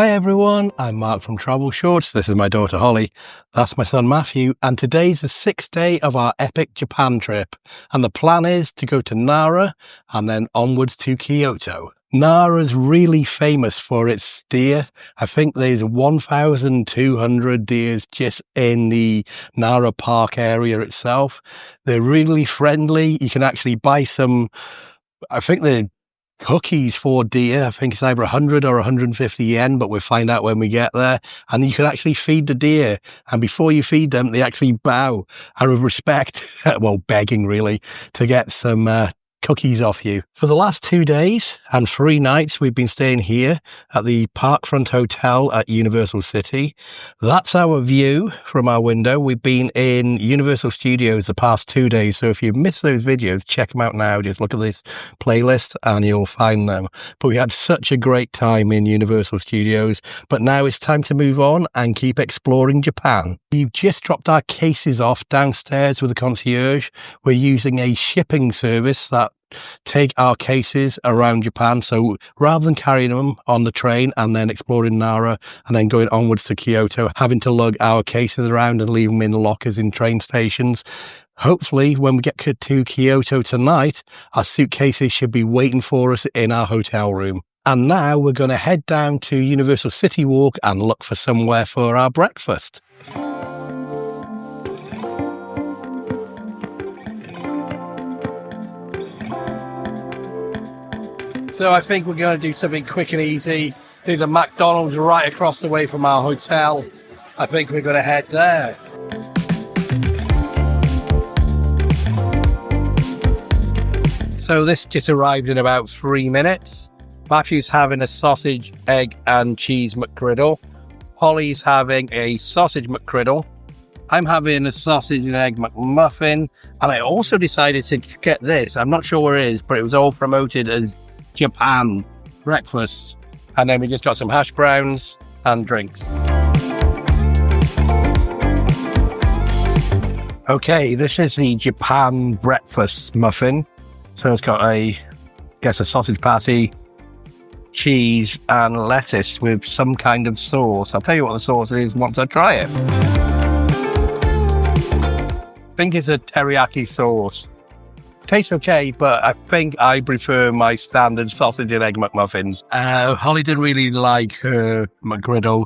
Hi everyone, I'm Mark from Travelshorts. This is my daughter Holly. That's my son Matthew, and today's the 6th day of our epic Japan trip. And the plan is to go to Nara and then onwards to Kyoto. Nara's really famous for its deer. I think there's 1,200 deers just in the Nara Park area itself. They're really friendly. You can actually buy some, I think they're cookies for deer. I think it's either 100 or 150 yen, but we'll find out when we get there. And you can actually feed the deer. And before you feed them, they actually bow out of respect, well, begging really, to get some cookies off you. For the last 2 days and 3 nights, we've been staying here at the Parkfront Hotel at Universal City. That's our view from our window. We've been in Universal Studios the past 2 days, so if you've missed those videos, check them out now. Just look at this playlist and you'll find them. But we had such a great time in Universal Studios, but now it's time to move on and keep exploring Japan. We've just dropped our cases off downstairs with the concierge. We're using a shipping service that take our cases around Japan, so rather than carrying them on the train and then exploring Nara and then going onwards to Kyoto, having to lug our cases around and leave them in lockers in train stations, hopefully when we get to Kyoto tonight, our suitcases should be waiting for us in our hotel room. And now we're going to head down to Universal City Walk and look for somewhere for our breakfast. So I think we're going to do something quick and easy. There's a McDonald's right across the way from our hotel. I think we're going to head there. So this just arrived in about 3 minutes. Matthew's having a sausage, egg and cheese McGriddle. Holly's having a sausage McGriddle. I'm having a sausage and egg McMuffin. And I also decided to get this. I'm not sure where it is, but it was all promoted as Japan breakfast, and then we just got some hash browns and drinks. Okay, this is the Japan breakfast muffin. So it's got a sausage patty, cheese and lettuce with some kind of sauce. I'll tell you what the sauce is once I try it. I think it's a teriyaki sauce. Tastes okay, but I think I prefer my standard sausage and egg McMuffins. Holly didn't really like her McGriddle,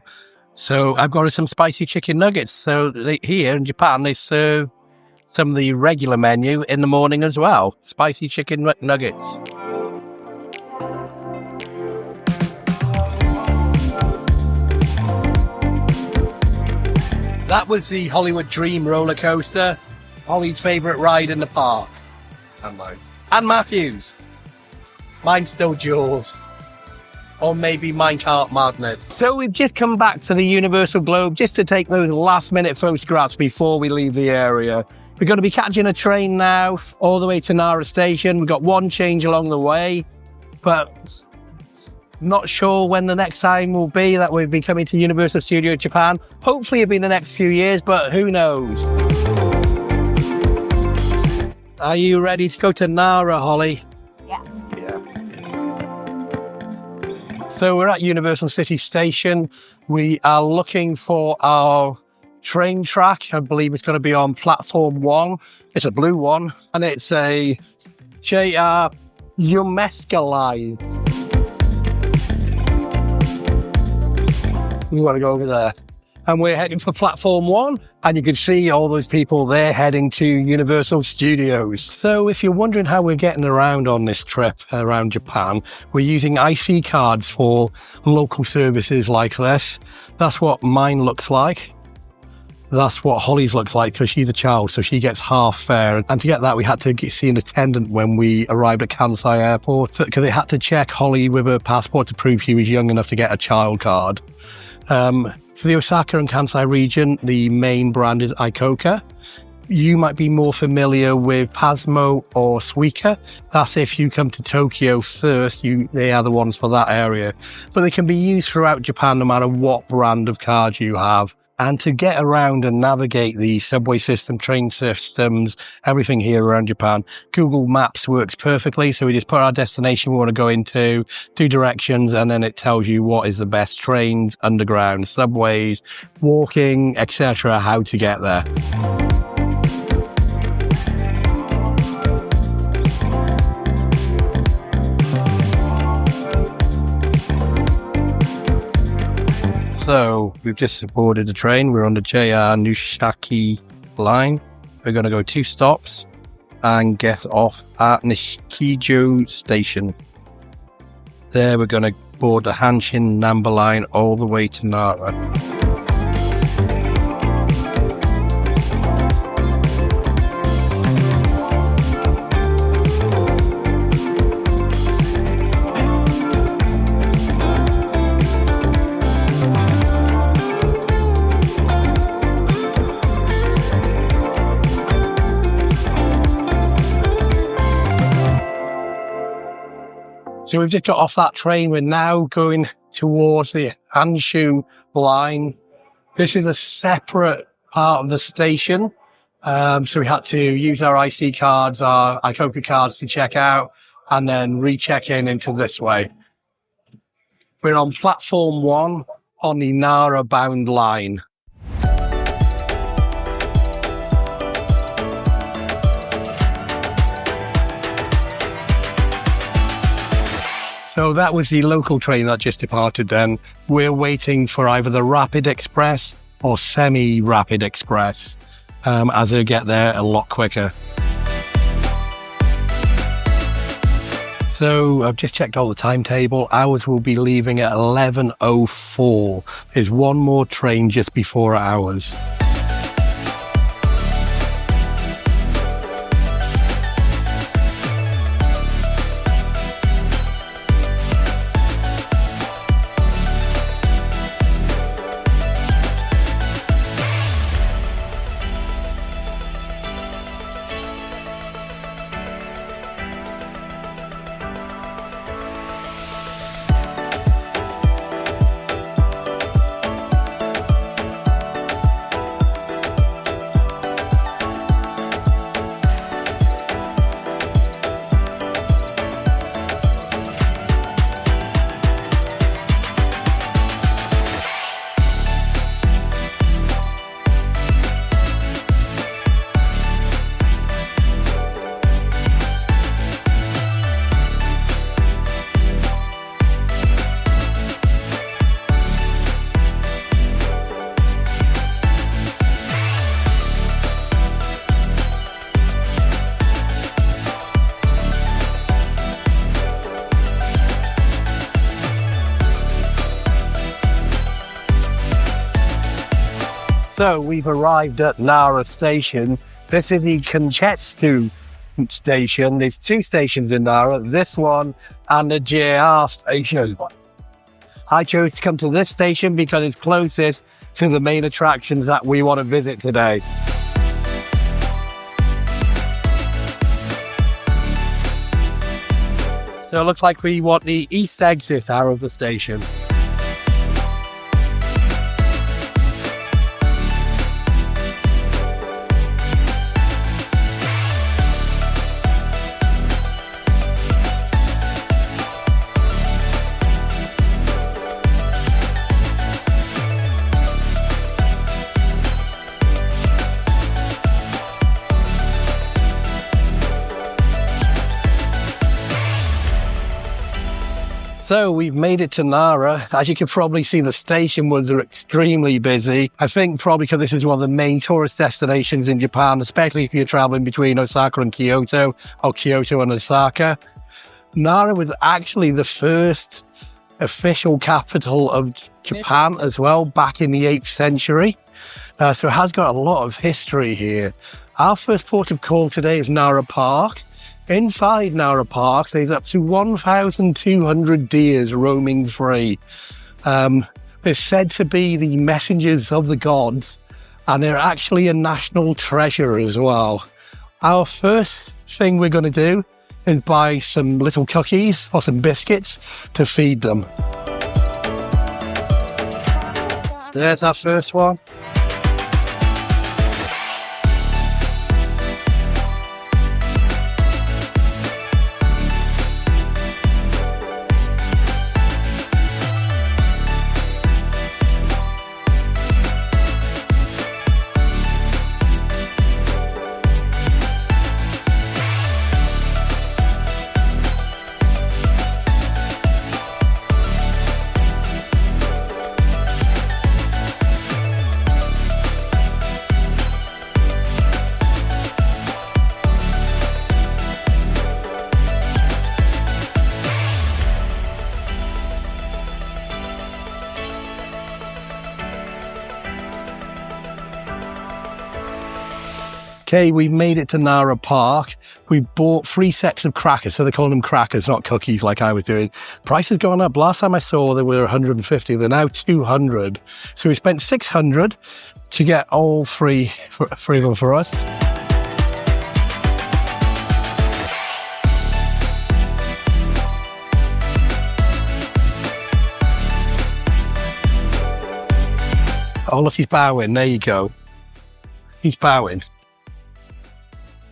so I've got her some spicy chicken nuggets. So here in Japan, they serve some of the regular menu in the morning as well. Spicy chicken nuggets. That was the Hollywood Dream roller coaster, Holly's favourite ride in the park. And mine. And Matthew's. Mine's still Jaws. Or maybe Minecart Madness. So we've just come back to the Universal Globe just to take those last minute photographs before we leave the area. We're going to be catching a train now all the way to Nara Station. We've got one change along the way, but not sure when the next time will be that we'll be coming to Universal Studios Japan. Hopefully it'll be in the next few years, but who knows? Are you ready to go to Nara, Holly? Yeah. So we're at Universal City Station. We are looking for our train track. I believe it's going to be on platform 1. It's a blue one, and it's a JR Yomesuka line. We want to go over there. And we're heading for platform 1, and you can see all those people there heading to Universal Studios. So if you're wondering how we're getting around on this trip around Japan, we're using IC cards for local services like this. That's what mine looks like. That's what Holly's looks like, because she's a child, so she gets half fare. And to get that, we had to see an attendant when we arrived at Kansai Airport, because they had to check Holly with her passport to prove she was young enough to get a child card. For the Osaka and Kansai region, the main brand is Ikoka. You might be more familiar with Pasmo or Suica. That's if you come to Tokyo first, they are the ones for that area. But they can be used throughout Japan no matter what brand of card you have. And to get around and navigate the subway system, train systems, everything here around Japan, Google Maps works perfectly. So we just put our destination we want to go into, do directions, and then it tells you what is the best trains, underground, subways, walking, etc., how to get there. So we've just boarded a train. We're on the JR Nishaki line. We're going to go 2 stops and get off at Nikijo station. There we're going to board the Hanshin Namba line all the way to Nara. So we've just got off that train. We're now going towards the Hanshu line. This is a separate part of the station. So we had to use our IC cards, our Ikoku cards to check out and then recheck in into this way. We're on platform 1 on the Nara bound line. So that was the local train that just departed then. We're waiting for either the Rapid Express or Semi-Rapid Express, as they get there a lot quicker. So I've just checked all the timetable. Ours will be leaving at 11:04. There's one more train just before ours. So we've arrived at Nara station. This is the Kintetsu station. There's 2 stations in Nara, this one and the JR station. I chose to come to this station because it's closest to the main attractions that we want to visit today. So it looks like we want the east exit out of the station. So we've made it to Nara. As you can probably see, the station was extremely busy. I think probably because this is one of the main tourist destinations in Japan, especially if you're traveling between Osaka and Kyoto, or Kyoto and Osaka. Nara was actually the first official capital of Japan as well, back in the 8th century. So it has got a lot of history here. Our first port of call today is Nara Park. Inside Nara Park, there's up to 1,200 deers roaming free. They're said to be the messengers of the gods, and they're actually a national treasure as well. Our first thing we're going to do is buy some little cookies or some biscuits to feed them. There's our first one. Okay, we made it to Nara Park. We bought 3 sets of crackers, so they call them crackers, not cookies like I was doing. Price has gone up. Last time I saw they were 150, they're now 200. So we spent 600 to get all three of them for us. Oh, look, he's bowing. There you go. He's bowing.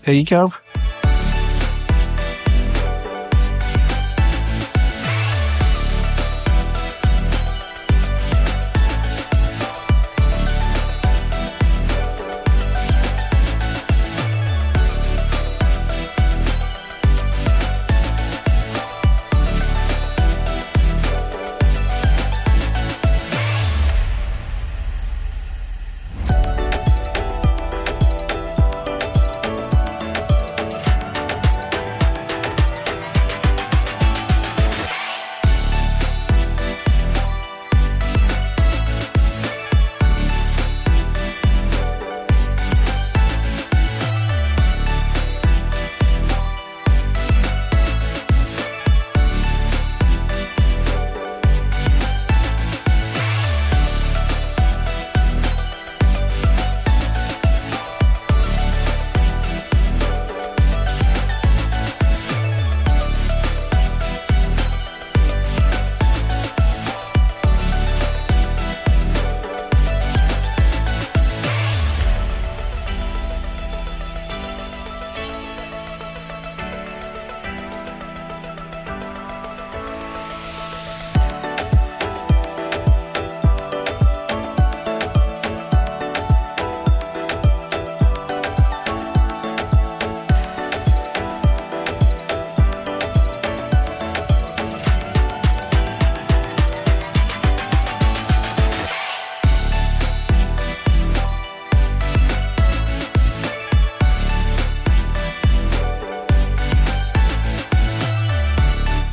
There you go.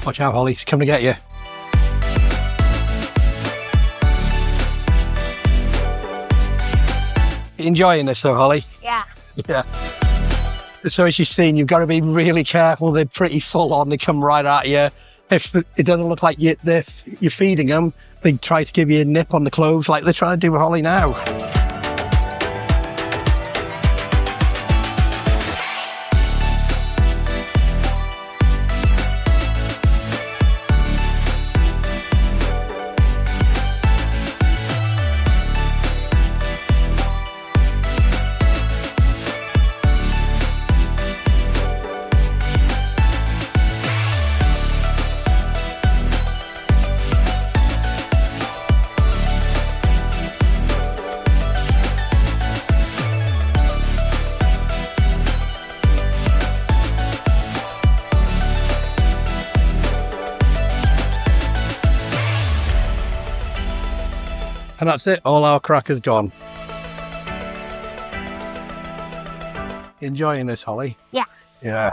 Watch out, Holly. He's coming to get you. You enjoying this though, Holly? Yeah. Yeah. So as you've seen, you've got to be really careful. They're pretty full on. They come right at you. If it doesn't look like you're feeding them, they try to give you a nip on the clothes like they're trying to do with Holly now. And that's it, all our crackers gone. Enjoying this, Holly? Yeah. Yeah.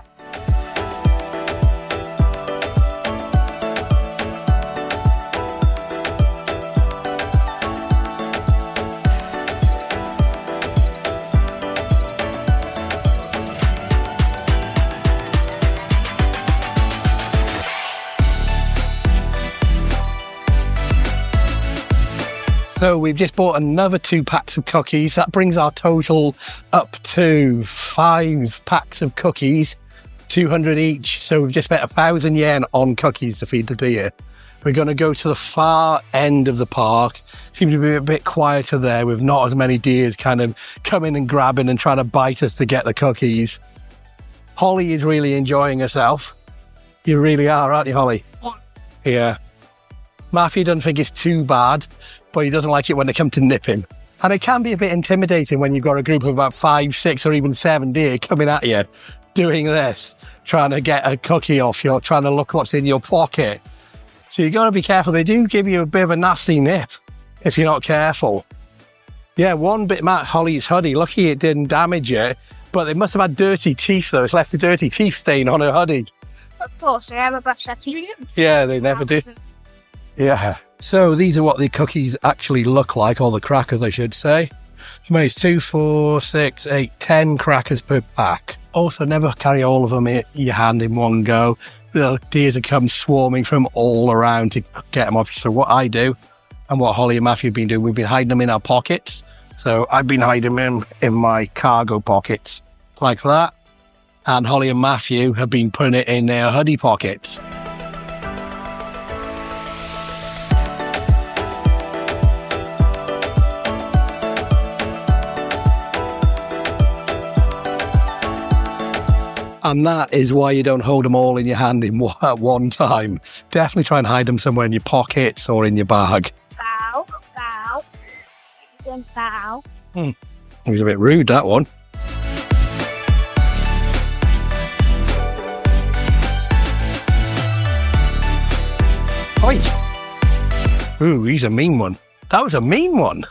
So we've just bought another 2 packs of cookies. That brings our total up to 5 packs of cookies, 200 each. So we've just spent 1,000 yen on cookies to feed the deer. We're going to go to the far end of the park. Seems to be a bit quieter there with not as many deers kind of coming and grabbing and trying to bite us to get the cookies. Holly is really enjoying herself. You really are, aren't you, Holly? Yeah. Matthew doesn't think it's too bad, but he doesn't like it when they come to nip him. And it can be a bit intimidating when you've got a group of about 5, 6 or even 7 deer coming at you, doing this, trying to get a cookie off you, trying to look what's in your pocket. So you've got to be careful. They do give you a bit of a nasty nip if you're not careful. Yeah, one bit Matt Holly's hoodie. Lucky it didn't damage it, but they must have had dirty teeth though. It's left a dirty teeth stain on her hoodie. Of course, I never brush their teeth. Yeah, they never do. Yeah. So these are what the cookies actually look like, or the crackers I should say. I mean, it's 2, 4, 6, 8, 10 crackers per pack. Also, never carry all of them in your hand in one go. The deers will come swarming from all around to get them off. So what I do, and what Holly and Matthew have been doing, we've been hiding them in our pockets. So I've been hiding them in my cargo pockets, like that. And Holly and Matthew have been putting it in their hoodie pockets. And that is why you don't hold them all in your hand at one time. Definitely try and hide them somewhere in your pockets or in your bag. Bow, bow, then bow. It was a bit rude, that one. Oi! Ooh, he's a mean one. That was a mean one.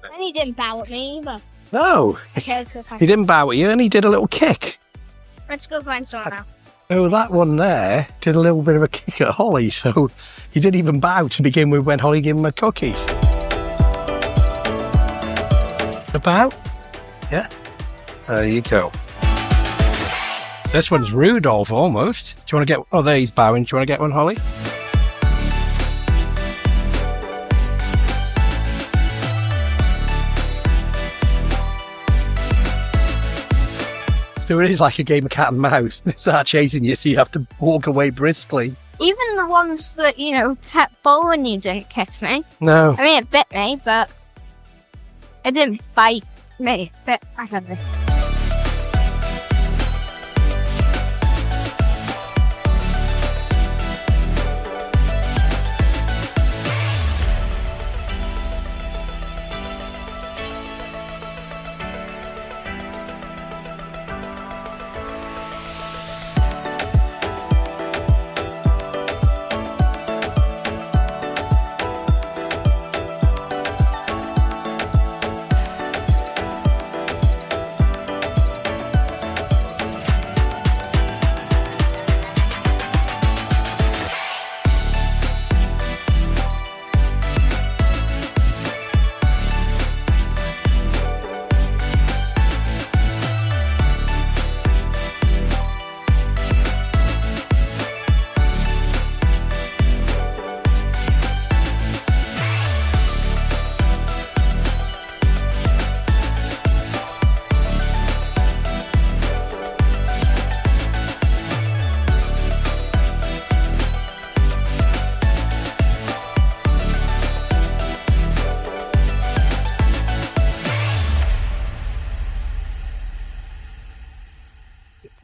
And he didn't bow at me either. No, Okay, let's go find he didn't bow at you and he did a little kick. Let's go find someone now. Oh, that one there did a little bit of a kick at Holly, so he didn't even bow to begin with when Holly gave him a cookie. A bow? Yeah. There you go. This one's Rudolph, almost. Do you want to get... Oh, there he's bowing. Do you want to get one, Holly? So it is like a game of cat and mouse. They start chasing you, so you have to walk away briskly. Even the ones that, kept following you didn't kick me. No. I mean, it bit me, but it didn't bite me. It bit my hand.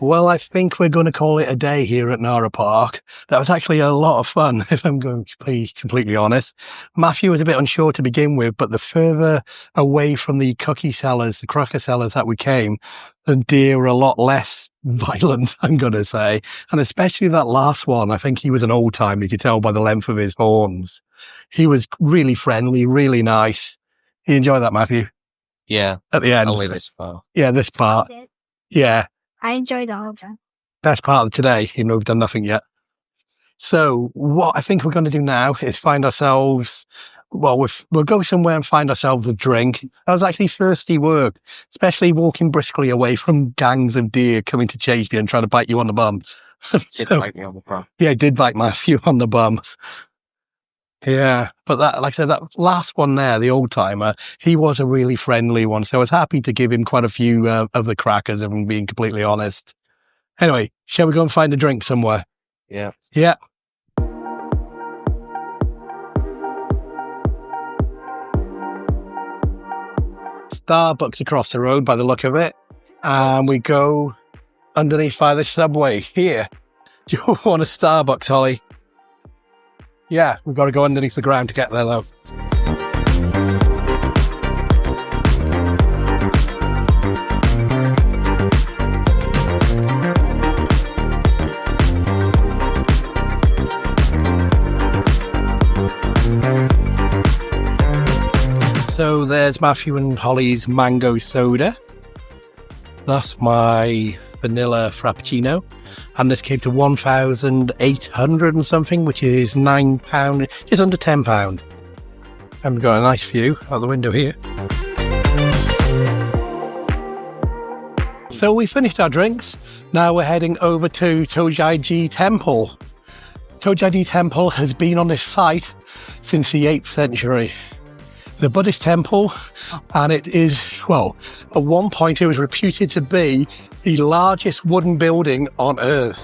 Well, I think we're going to call it a day here at Nara Park. That was actually a lot of fun, if I'm going to be completely honest. Matthew was a bit unsure to begin with, but the further away from the cookie sellers, the cracker sellers that we came, the deer were a lot less violent, I'm going to say. And especially that last one, I think he was an old timer. You could tell by the length of his horns. He was really friendly, really nice. You enjoy that, Matthew? Yeah. At the end. Only this far. Yeah, this part. Yeah. I enjoyed all of them. Best part of today, even though we've done nothing yet. So what I think we're going to do now is find ourselves, well, we'll go somewhere and find ourselves a drink. That was actually thirsty work, especially walking briskly away from gangs of deer coming to chase you and trying to bite you on the bum. Did bite me on the bum. Yeah, it did bite Matthew on the bum. Yeah, but that, like I said, that last one there, the old timer, he was a really friendly one. So I was happy to give him quite a few of the crackers, if I'm being completely honest. Anyway, shall we go and find a drink somewhere? Yeah. Yeah. Starbucks across the road by the look of it. And we go underneath by the subway here. Do you want a Starbucks, Holly? Yeah, we've got to go underneath the ground to get there, though. So there's Matthew and Holly's mango soda. That's my vanilla frappuccino. And this came to 1,800 and something, which is £9, just under £10. And we've got a nice view out the window here. So we finished our drinks. Now we're heading over to Todaiji Temple. Todaiji Temple has been on this site since the 8th century. The Buddhist temple, and it is, well, at one point it was reputed to be the largest wooden building on earth.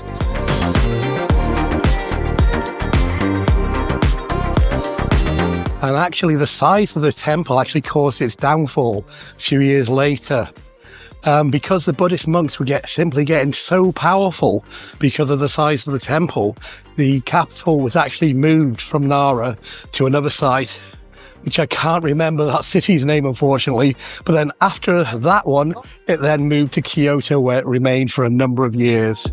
And actually the size of the temple actually caused its downfall a few years later. Because the Buddhist monks were simply getting so powerful because of the size of the temple, the capital was actually moved from Nara to another site, which I can't remember that city's name, unfortunately. But then after that one, it then moved to Kyoto, where it remained for a number of years.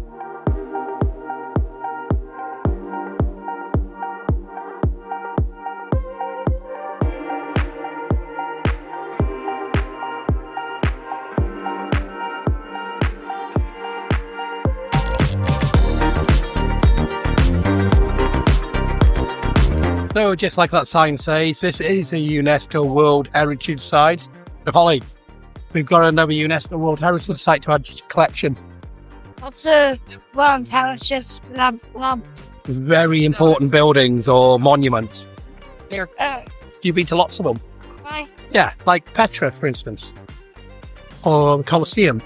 So, just like that sign says, this is a UNESCO World Heritage Site. So, Holly, we've got another UNESCO World Heritage Site to add to your collection. What's a World Heritage Lamp? Very important buildings or monuments. Here. You've been to lots of them. Why? Yeah, like Petra, for instance. Or the Colosseum.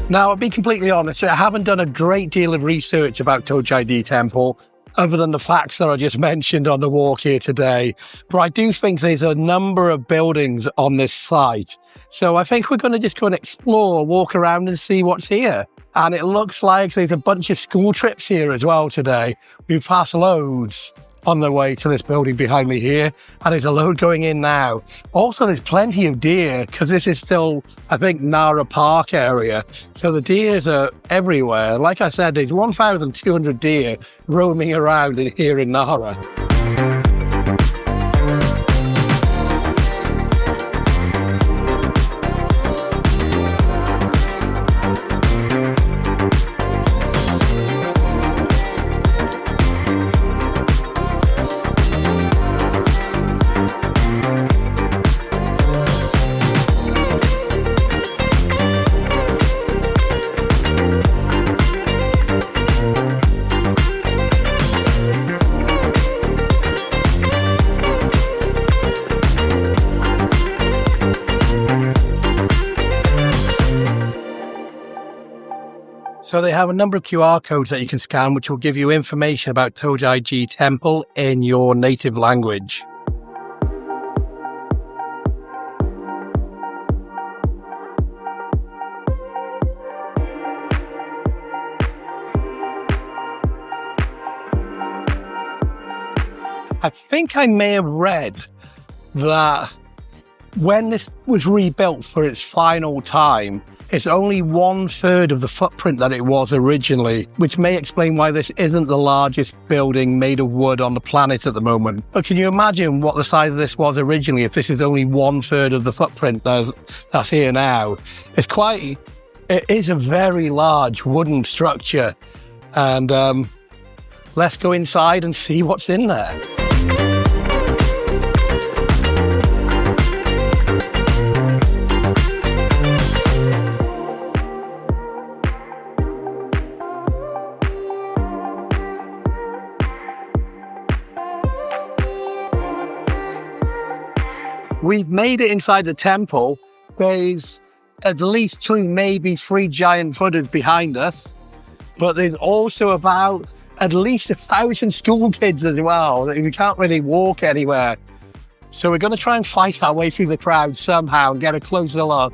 Now, I'll be completely honest, I haven't done a great deal of research about Todaiji Temple, other than the facts that I just mentioned on the walk here today. But I do think there's a number of buildings on this site. So I think we're going to just go and explore, walk around and see what's here. And it looks like there's a bunch of school trips here as well today. We've passed loads on the way to this building behind me here, and there's a load going in now. Also, there's plenty of deer, because this is still, I think, Nara Park area. So the deers are everywhere. Like I said, there's 1,200 deer roaming around here in Nara. So they have a number of QR codes that you can scan, which will give you information about Todaiji Temple in your native language. I think I may have read that when this was rebuilt for its final time, it's only 1/3 of the footprint that it was originally, which may explain why this isn't the largest building made of wood on the planet at the moment. But can you imagine what the size of this was originally if this is only 1/3 of the footprint that's here now? It is a very large wooden structure. And let's go inside and see what's in there. We've made it inside the temple. There's at least 2, maybe 3 giant Buddhas behind us, but there's also about at least 1,000 school kids as well. We can't really walk anywhere. So we're going to try and fight our way through the crowd somehow and get a closer look.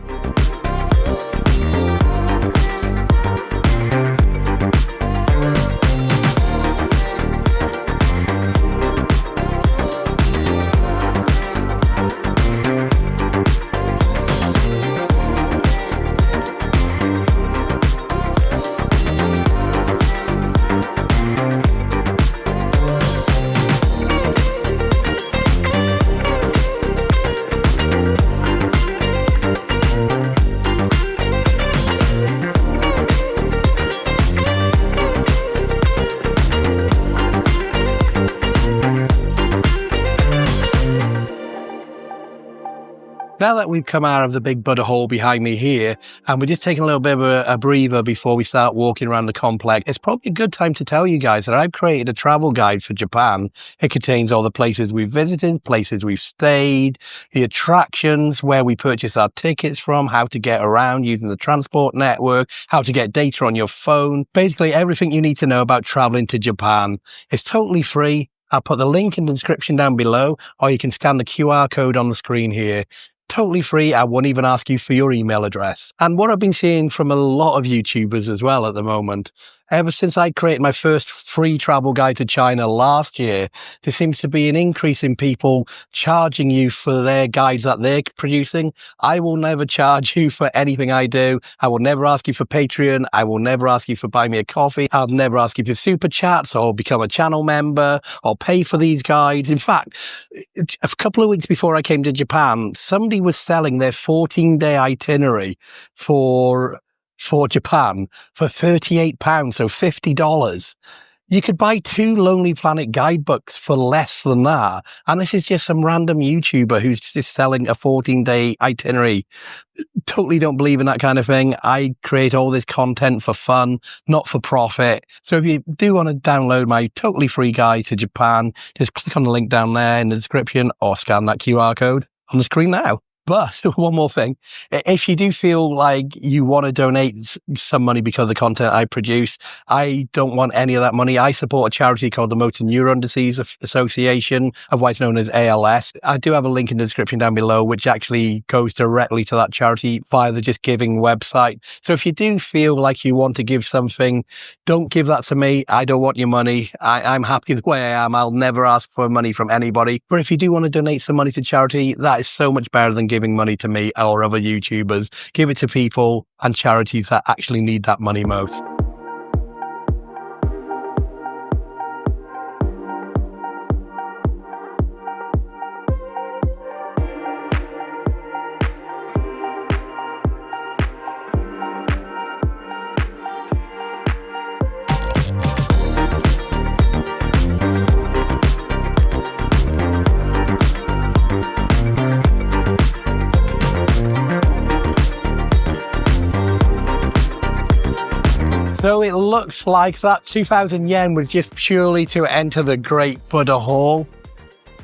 Now that we've come out of the big Buddha hall behind me here, and we're just taking a little bit of a breather before we start walking around the complex, it's probably a good time to tell you guys that I've created a travel guide for Japan. It contains all the places we've visited, places we've stayed, the attractions, where we purchase our tickets from, how to get around using the transport network, how to get data on your phone, basically everything you need to know about traveling to Japan. It's totally free. I'll put the link in the description down below, or you can scan the QR code on the screen here. Totally free. I won't even ask you for your email address. And what I've been seeing from a lot of YouTubers as well at the moment, ever since I created my first free travel guide to China last year, there seems to be an increase in people charging you for their guides that they're producing. I will never charge you for anything I do. I will never ask you for Patreon. I will never ask you for buy me a coffee. I'll never ask you for super chats or become a channel member or pay for these guides. In fact, a couple of weeks before I came to Japan, somebody was selling their 14-day itinerary for Japan for £38, so $50. You could buy 2 Lonely Planet guidebooks for less than that. And this is just some random YouTuber who's just selling a 14-day itinerary. Totally don't believe in that kind of thing. I create all this content for fun, not for profit. So if you do want to download my totally free guide to Japan, just click on the link down there in the description or scan that QR code on the screen now. But one more thing, if you do feel like you want to donate some money because of the content I produce, I don't want any of that money. I support a charity called the Motor Neuron Disease Association, otherwise known as ALS. I do have a link in the description down below, which actually goes directly to that charity via the Just Giving website. So if you do feel like you want to give something, don't give that to me. I don't want your money. I'm happy the way I am. I'll never ask for money from anybody. But if you do want to donate some money to charity, that is so much better than giving money to me or other YouTubers. Give it to people and charities that actually need that money most. So it looks like that 2,000 yen was just purely to enter the Great Buddha Hall.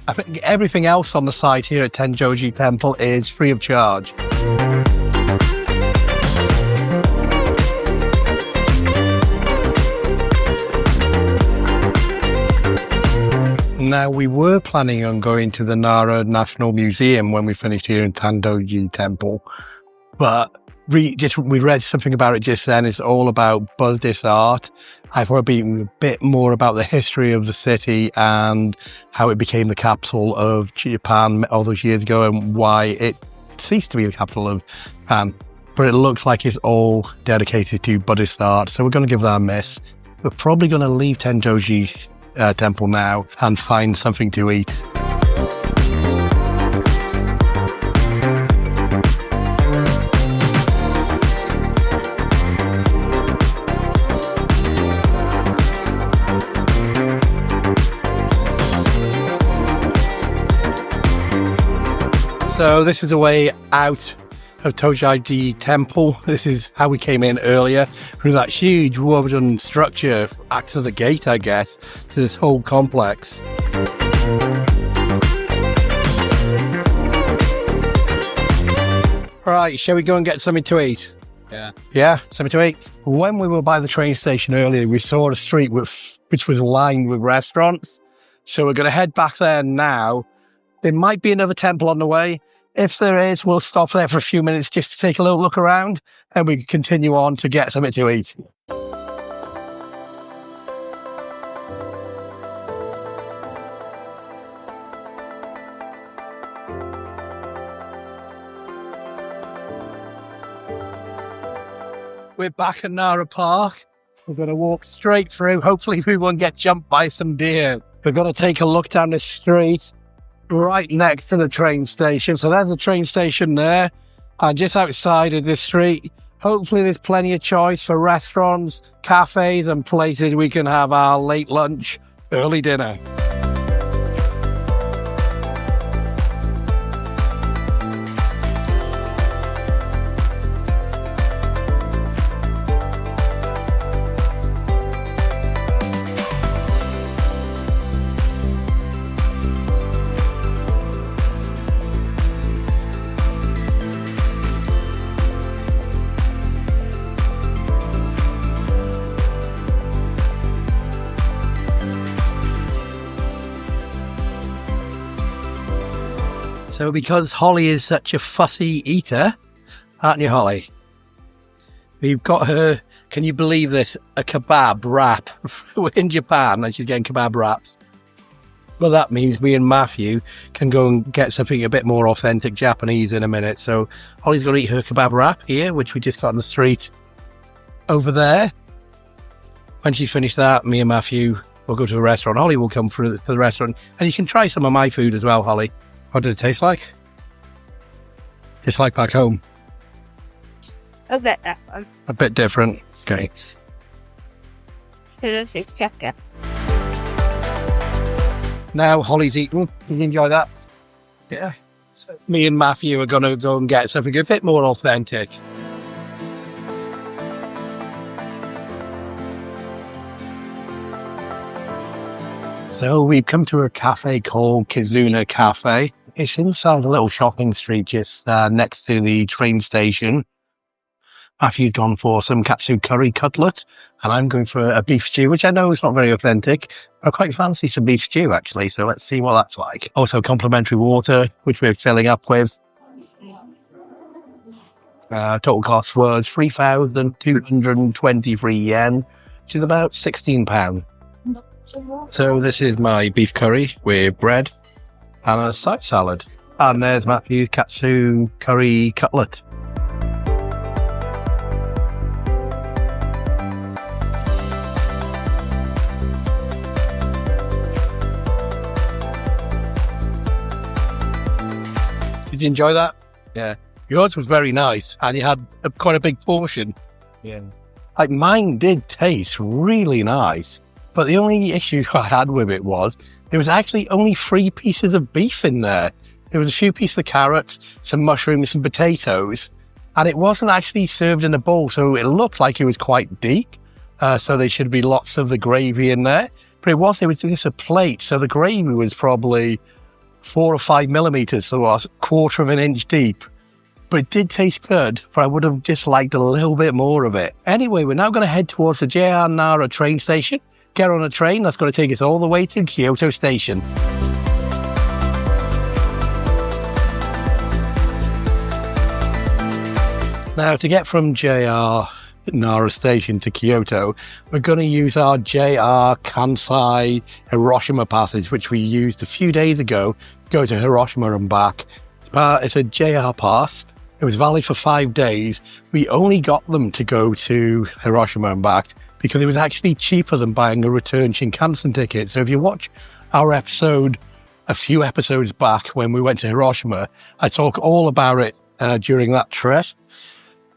I think everything else on the site here at Todaiji Temple is free of charge. Now, we were planning on going to the Nara National Museum when we finished here in Todaiji Temple, but we read something about it just then. It's all about Buddhist art. I've heard a bit more about the history of the city and how it became the capital of Japan all those years ago and why it ceased to be the capital of Japan. But it looks like it's all dedicated to Buddhist art, so we're going to give that a miss. We're probably going to leave Todaiji Temple now and find something to eat. So this is the way out of Todaiji Temple. This is how we came in earlier, through that huge wooden structure, acts as a gate, I guess, to this whole complex. Right, shall we go and get something to eat? Yeah, something to eat. When we were by the train station earlier, we saw a street which was lined with restaurants. So we're going to head back there now. There might be another temple on the way. If there is, we'll stop there for a few minutes just to take a little look around, and we can continue on to get something to eat. We're back at Nara Park. We're going to walk straight through. Hopefully we won't get jumped by some deer. We're going to take a look down the street right next to the train station. So there's the train station there. And just outside of this street, hopefully there's plenty of choice for restaurants, cafes and places we can have our late lunch, early dinner. So because Holly is such a fussy eater, aren't you, Holly? We've got her, can you believe this, a kebab wrap. In Japan, and she's getting kebab wraps. Well, that means me and Matthew can go and get something a bit more authentic Japanese in a minute. So Holly's going to eat her kebab wrap here, which we just got on the street over there. When she's finished that, me and Matthew will go to the restaurant. Holly will come to the restaurant, and you can try some of my food as well, Holly. What did it taste like? It's like back home. I'll get that one. A bit different. Okay. Now Holly's eating. Did you enjoy that? Yeah. So me and Matthew are going to go and get something a bit more authentic. So we've come to a cafe called Kizuna Cafe. It's inside a little shopping street just next to the train station. Matthew's gone for some Katsu Curry cutlet, and I'm going for a beef stew, which I know is not very authentic. I quite fancy some beef stew, actually, so let's see what that's like. Also, complimentary water, which we're filling up with. Total cost was 3,223 yen, which is about £16. So this is my beef curry with bread and a side salad. And there's Matthew's Katsu Curry cutlet. Did you enjoy that? Yeah. Yours was very nice, and you had quite a big portion. Yeah. Like, mine did taste really nice, but the only issue I had with it was there was actually only 3 pieces of beef in there. There was a few pieces of carrots, some mushrooms, some potatoes, and it wasn't actually served in a bowl, so it looked like it was quite deep. So there should be lots of the gravy in there, but it was just a plate, so the gravy was probably 4 or 5 millimeters, so it was 1/4 of an inch deep. But it did taste good, but I would have just liked a little bit more of it. Anyway, we're now going to head towards the JR Nara train station, get on a train that's going to take us all the way to Kyoto Station. Now, to get from JR Nara Station to Kyoto, we're going to use our JR Kansai Hiroshima passage, which we used a few days ago, go to Hiroshima and back. It's a JR pass. It was valid for 5 days. We only got them to go to Hiroshima and back because it was actually cheaper than buying a return Shinkansen ticket. So if you watch our episode a few episodes back when we went to Hiroshima, I talk all about it during that trip.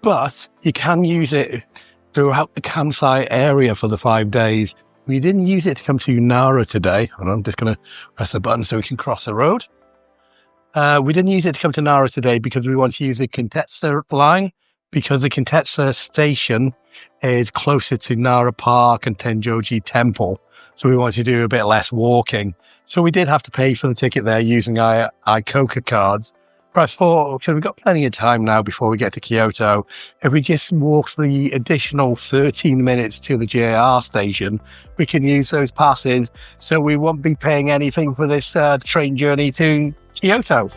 But you can use it throughout the Kansai area for the 5 days. We didn't use it to come to Nara today. And I'm just going to press the button so we can cross the road. We didn't use it to come to Nara today because we want to use the Kintetsu Line, because the Kintetsu station is closer to Nara Park and Todaiji Temple. So we want to do a bit less walking. So we did have to pay for the ticket there using our ICOCA cards. But I thought, because we've got plenty of time now before we get to Kyoto, if we just walk the additional 13 minutes to the JR station, we can use those passes, so we won't be paying anything for this train journey to Kyoto.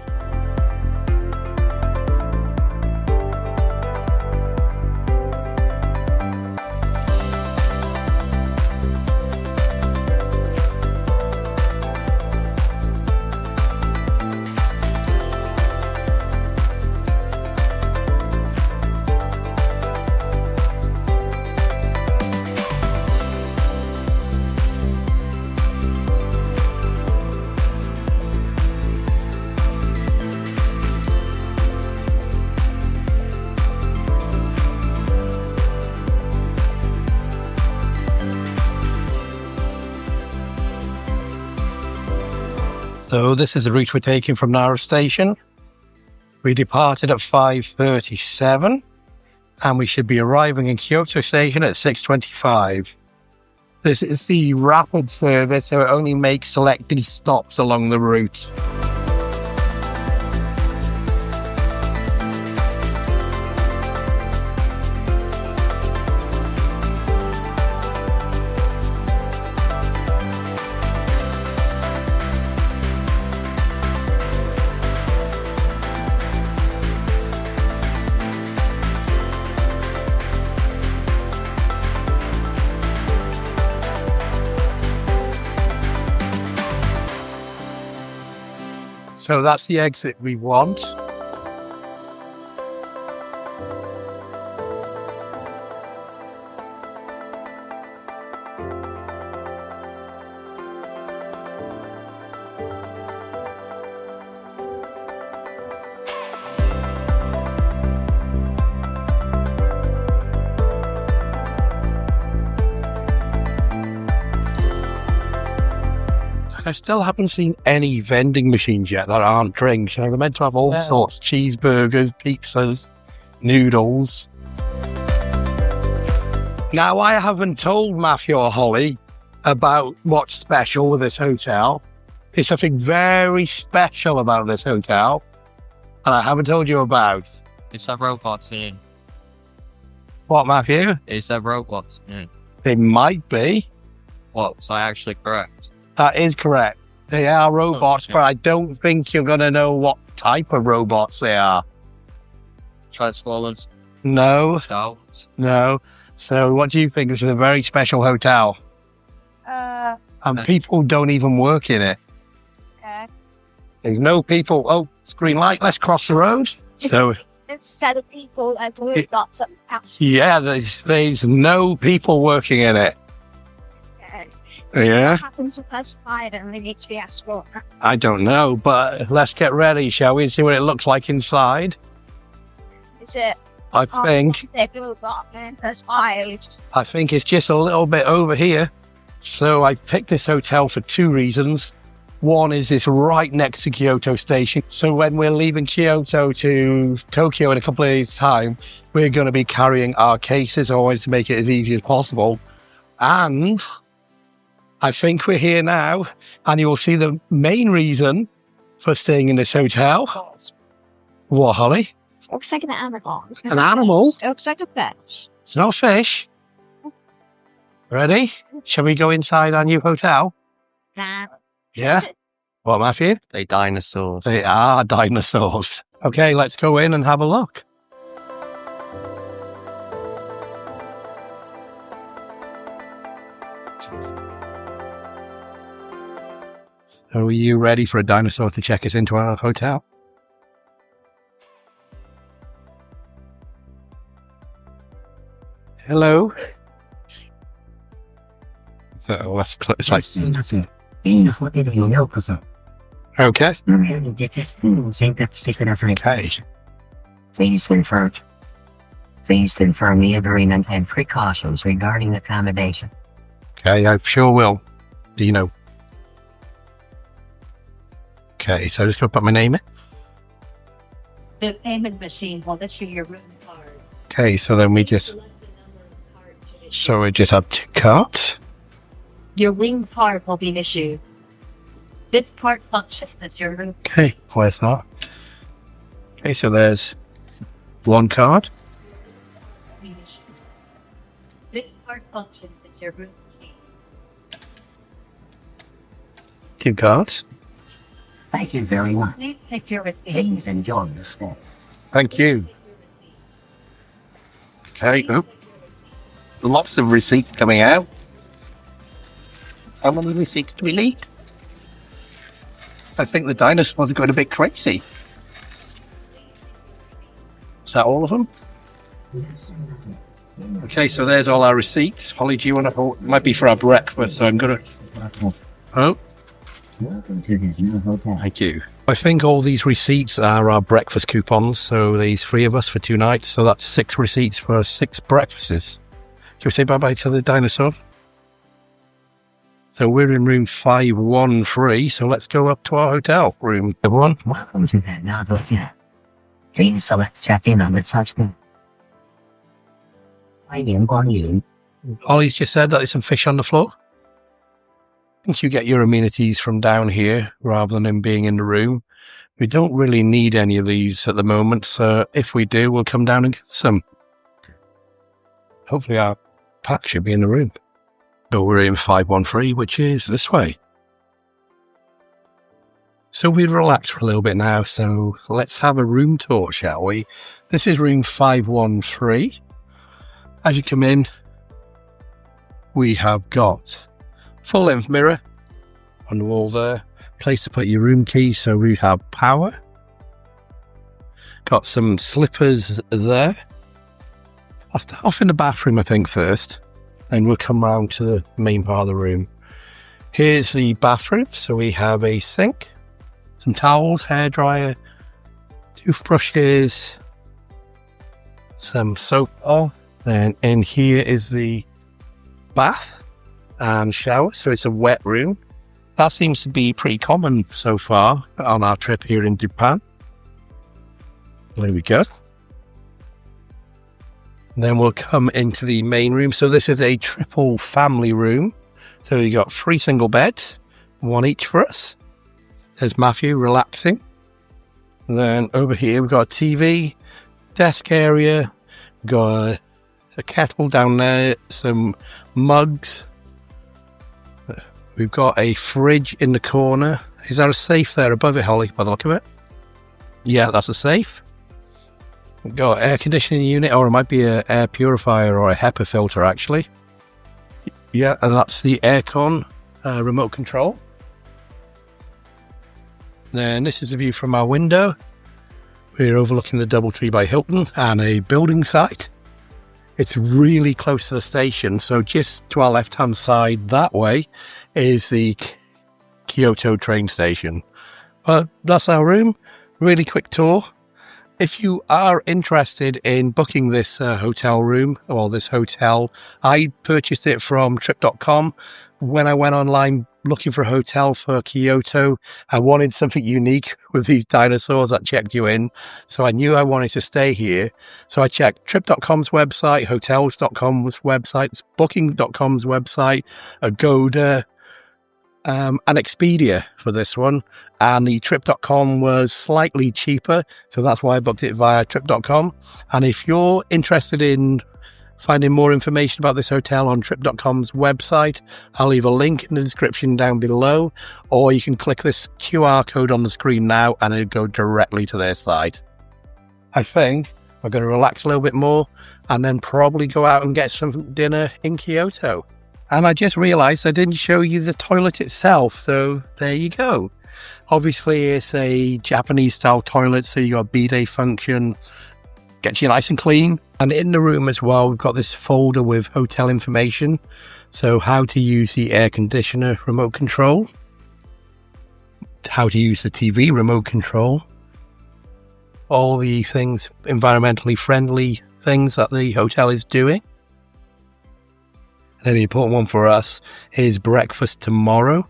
So this is the route we're taking from Nara Station. We departed at 5:37 and we should be arriving in Kyoto Station at 6:25. This is the rapid service, so it only makes selected stops along the route. So that's the exit we want. I still haven't seen any vending machines yet that aren't drinks. You know, they're meant to have all sorts, cheeseburgers, pizzas, noodles. Now, I haven't told Matthew or Holly about what's special with this hotel. There's something very special about this hotel, and I haven't told you about. It's a robots in. What, Matthew? It's a robots in. They might be. What, was I actually correct? That is correct. They are robots, but I don't think you're going to know what type of robots they are. Transformers? No. Star Wars? No. So what do you think? This is a very special hotel. And people don't even work in it. Okay. There's no people. Oh, it's green light. Let's cross the road. So Instead of people that work lots of house. yeah, there's no people working in it. Yeah. What happens if there's fire and we need to be asked for? I don't know, but let's get ready, shall we? See what it looks like inside. Is it? I think They robot and there's fire. You just I think it's just a little bit over here. So I picked this hotel for two reasons. One is it's right next to Kyoto Station. So when we're leaving Kyoto to Tokyo in a couple of days' time, we're going to be carrying our cases. I wanted to make it as easy as possible. And I think we're here now, and you'll see the main reason for staying in this hotel. What, Holly? looks like an animal. An animal? It looks like a fish. It's not a fish. Ready? Shall we go inside our new hotel? Nah. Yeah? What, Matthew? They dinosaurs. They are dinosaurs. Okay, let's go in and have a look. So are you ready for a dinosaur to check us into our hotel? Hello? So let's it's like okay. Please confirm the agreement and precautions regarding accommodation. Okay, I sure will. Do you know? Okay, so I'm just going to put my name in. The payment machine will issue your room card. Okay, so then we just... So we just have two cards. Your room card will be issued. This part functions as your room. Okay, where's that? Okay, so there's one card. This part functions as your room key. Two cards. Thank you very much. Please take your receipt. Please enjoy your stay. Thank you. Okay, oh. Lots of receipts coming out. How many receipts do we need? I think the dinosaurs are going a bit crazy. Is that all of them? Okay, so there's all our receipts. Holly, do you want to... It might be for our breakfast, so I'm going to... Oh, Welcome to the new hotel. thank you. I think all these receipts are our breakfast coupons, so there's 3 of us for 2 nights, so that's 6 receipts for 6 breakfasts. Shall we say bye-bye to the dinosaur? So we're in room 513, so let's go up to our hotel room. Everyone? Welcome to the Nara Hotel. Please select check-in on the touchscreen. Holly's just said that there's some fish on the floor. I think you get your amenities from down here rather than in being in the room. We don't really need any of these at the moment, so if we do, we'll come down and get some. Hopefully our pack should be in the room. So we're in 513, which is this way. So we've relaxed for a little bit now, so let's have a room tour, shall we? This is room 513. As you come in, we have got full-length mirror on the wall there. place to put your room key, so we have power. Got some slippers there. I'll start off in the bathroom, I think, first, and we'll come round to the main part of the room. Here's the bathroom. So we have a sink, some towels, hairdryer, toothbrushes, some soap. Then in here is the bath and shower. So it's a wet room. That seems to be pretty common so far on our trip here in Japan. There we go. And then we'll come into the main room. So this is a triple family room. So you got 3 single beds, 1 each for us. There's Matthew relaxing. And then over here we've got a TV, desk area, got a kettle down there, some mugs. We've got a fridge in the corner. Is there a safe there above it, Holly, by the look of it? Yeah, that's a safe. We've got an air conditioning unit, or it might be an air purifier or a HEPA filter, actually. Yeah, and that's the aircon remote control. Then this is the view from our window. We're overlooking the Doubletree by Hilton and a building site. It's really close to the station, so just to our left-hand side that way is the Kyoto train station. But that's our room. Really quick tour. If you are interested in booking this hotel room, or this hotel, I purchased it from trip.com. When I went online looking for a hotel for Kyoto, I wanted something unique with these dinosaurs that checked you in. So I knew I wanted to stay here. So I checked trip.com's website, hotels.com's website, booking.com's website, Agoda, and Expedia for this one. And the trip.com was slightly cheaper, so that's why I booked it via trip.com. And if you're interested in finding more information about this hotel on trip.com's website, I'll leave a link in the description down below, or you can click this QR code on the screen now and it'll go directly to their site. I think we're going to relax a little bit more and then probably go out and get some dinner in Kyoto. And I just realized I didn't show you the toilet itself, so there you go. Obviously, it's a Japanese-style toilet, so you got a bidet function, gets you nice and clean. And in the room as well, we've got this folder with hotel information. So how to use the air conditioner remote control, how to use the TV remote control, all the things, environmentally friendly things that the hotel is doing. And then the important one for us is breakfast tomorrow.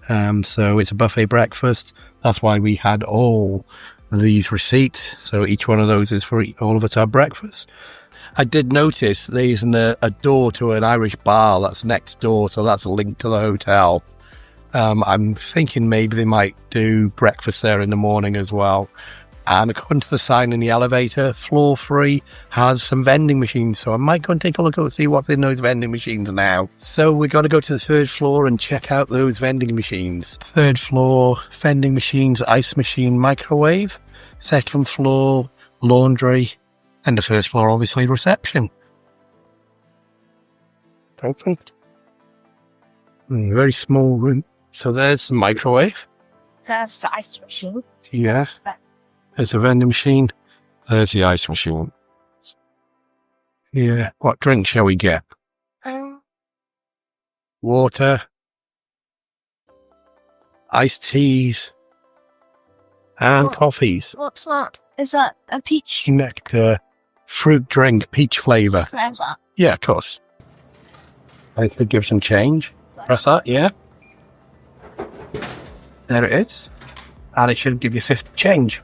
So it's a buffet breakfast. That's why we had all these receipts. So each one of those is for all of us our breakfast. I did notice there's a door to an Irish bar that's next door. So that's a link to the hotel. I'm thinking maybe they might do breakfast there in the morning as well. And according to the sign in the elevator, floor 3 has some vending machines. So I might go and take a look and see what's in those vending machines now. So we're going to go to the 3rd floor and check out those vending machines. 3rd floor, vending machines, ice machine, microwave. 2nd floor, laundry. And the 1st floor, obviously, reception. Open. Very small room. So there's the microwave. That's the ice machine. Yeah. There's a vending machine. There's the ice machine. Yeah. What drink shall we get? Water. Iced teas. And coffees. What's that? Is that a peach Nectar. Fruit drink. Peach flavour. flavor? Yeah, of course. I could give some change. Press that, yeah. There it is. And it should give you 50 change.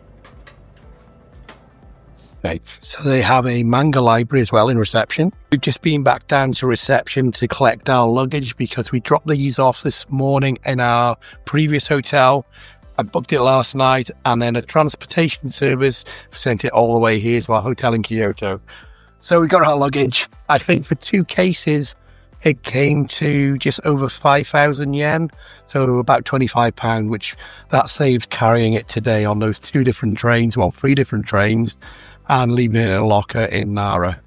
Okay, so they have a manga library as well in reception. We've just been back down to reception to collect our luggage because we dropped these off this morning in our previous hotel. I booked it last night and then a transportation service sent it all the way here to our hotel in Kyoto. So we got our luggage. I think for 2 cases, it came to just over 5,000 yen, so about £25, which that saves carrying it today on those 2 different trains, well, 3 different trains, and leaving it in a locker in Nara.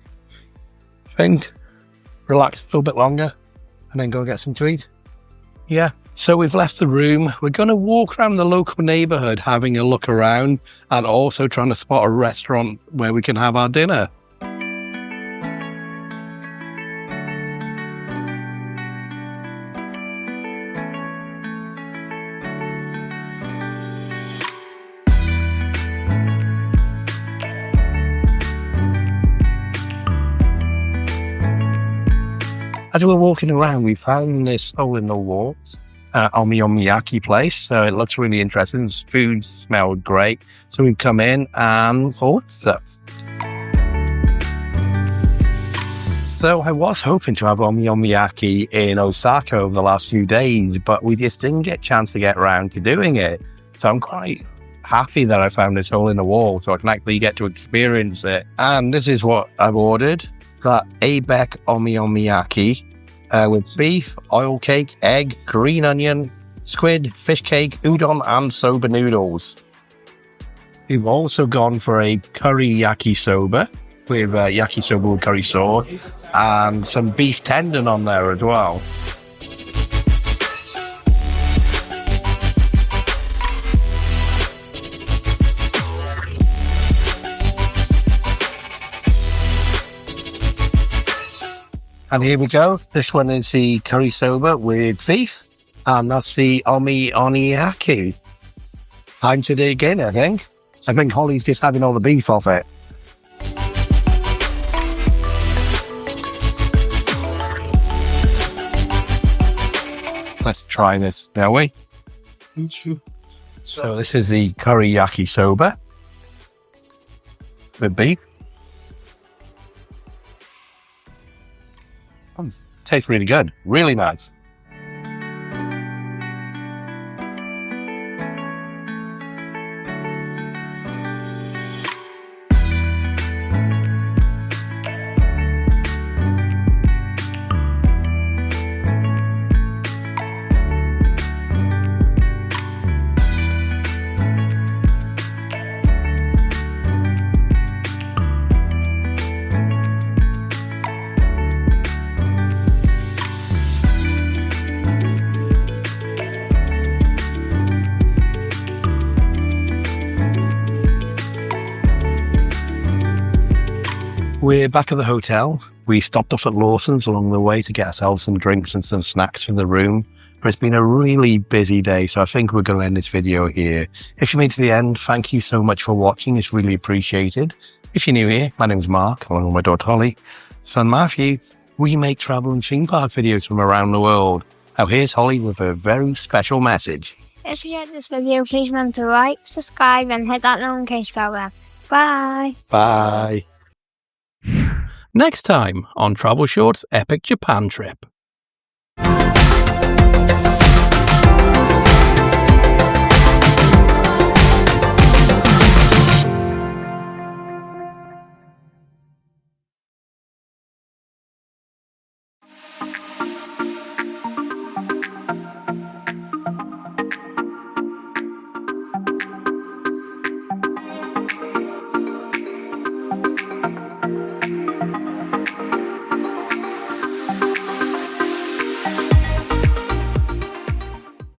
I think relax a little bit longer and then go get some to eat. Yeah, So we've left the room. We're going to walk around the local neighborhood, having a look around and also trying to spot a restaurant where we can have our dinner. As we're walking around, we found this hole in the wall, Okonomiyaki place. So it looks really interesting. The food smelled great. So we've come in and bought stuff. So I was hoping to have Okonomiyaki in Osaka over the last few days, but we just didn't get a chance to get around to doing it. So I'm quite happy that I found this hole in the wall so I can actually get to experience it. And this is what I've ordered. Got Abeck Okonomiyaki with beef, oil cake, egg, green onion, squid, fish cake, udon, and soba noodles. We've also gone for a curry yakisoba with yakisoba with curry sauce and some beef tendon on there as well. And here we go. This one is the curry soba with beef. And that's the Okonomiyaki. Time to dig in, I think. I think Holly's just having all the beef off it. Let's try this, shall we? So this is the curry yakisoba with beef. Tastes really good. Really nice. We're back at the hotel. We stopped off at Lawson's along the way to get ourselves some drinks and some snacks for the room. But it's been a really busy day, so I think we're going to end this video here. If you made it to the end, thank you so much for watching. It's really appreciated. If you're new here, my name's Mark, along with my daughter Holly. Son Matthew, we make travel and theme park videos from around the world. Now here's Holly with a very special message. If you like this video, please remember to like, subscribe, and hit that notification bell. Bye. Bye. Next time on Travelshorts Epic Japan Trip.